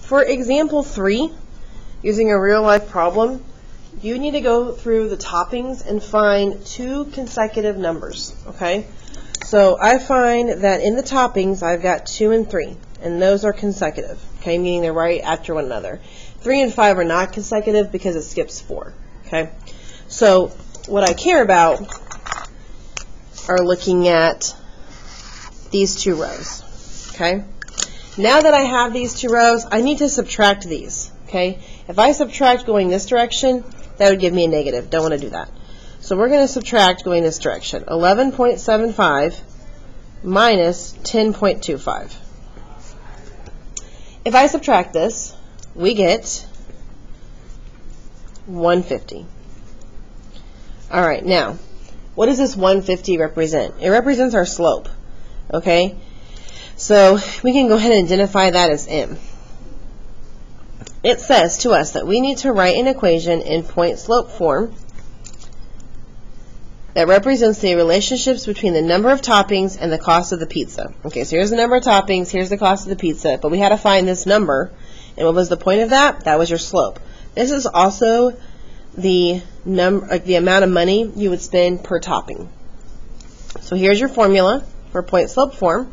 For example 3, using a real-life problem, you need to go through the toppings and find two consecutive numbers, okay? So I find that in the toppings I've got 2 and 3, and those are consecutive, okay, meaning they're right after one another. 3 and 5 are not consecutive because it skips 4, okay? So what I care about are looking at these 2 rows, okay? Now that I have these 2 rows, I need to subtract these, okay? If I subtract going this direction, that would give me a negative. Don't want to do that. So we're going to subtract going this direction. 11.75 minus 10.25. If I subtract this, we get 150. All right, now, what does this 150 represent? It represents our slope, okay? So we can go ahead and identify that as m. It says to us that we need to write an equation in point-slope form that represents the relationships between the number of toppings and the cost of the pizza. Okay, so here's the number of toppings, here's the cost of the pizza, but we had to find this number, and what was the point of that? That was your slope. This is also the amount of money you would spend per topping. So here's your formula for point-slope form.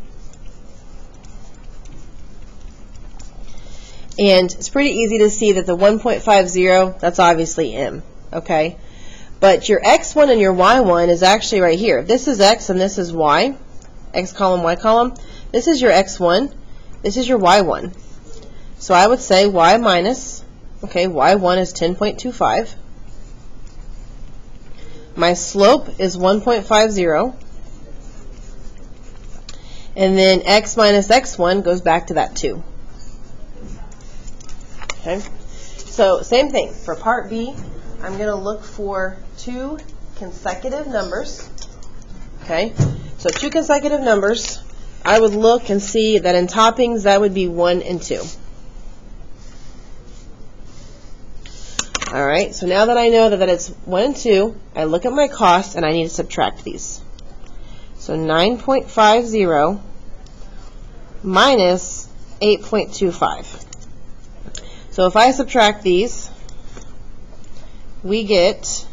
And it's pretty easy to see that the 1.50, that's obviously m, okay? But your x1 and your y1 is actually right here. This is x and this is y, x column, y column. This is your x1, this is your y1. So I would say y minus, okay, y1 is 10.25. My slope is 1.50. And then x minus x1 goes back to that 2. Okay, so same thing. For part B, I'm going to look for 2 consecutive numbers. Okay, so 2 consecutive numbers. I would look and see that in toppings that would be 1 and 2. All right, so now that I know that it's 1 and 2, I look at my costs and I need to subtract these. So 9.50 minus 8.25. So if I subtract these, we get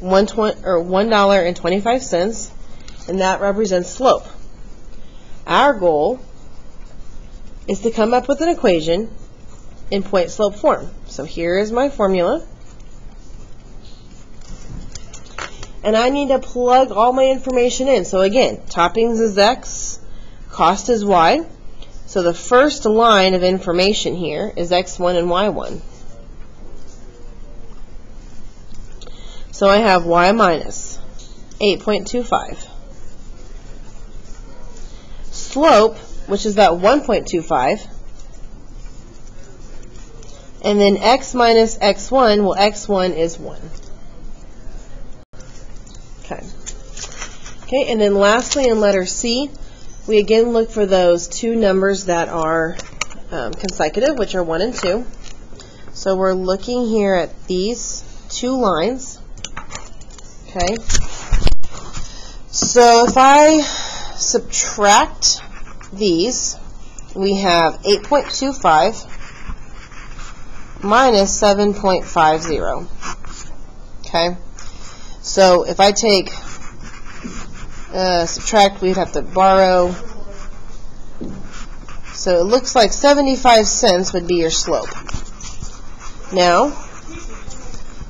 $1.25, and that represents slope. Our goal is to come up with an equation in point-slope form. So here is my formula. And I need to plug all my information in. So again, toppings is x, cost is y. So the first line of information here is x1 and y1. So I have y minus 8.25. Slope, which is that 1.25. And then x minus x1, well, x1 is 1. Okay. Okay, and then lastly in letter C, we again look for those 2 numbers that are consecutive, which are 1 and 2. So we're looking here at these 2 lines. Okay. So if I subtract these, we have 8.25 minus 7.50. Okay. So if I take subtract, we'd have to borrow. So it looks like 75 cents would be your slope. Now,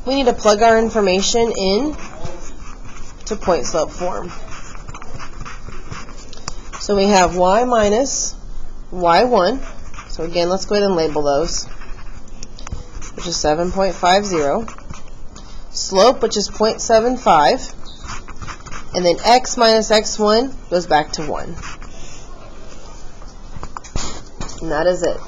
we need to plug our information in to point-slope form. So we have y minus y1. So again, let's go ahead and label those, which is 7.50. Slope, which is 0.75. And then x minus x1 goes back to 1. And that is it.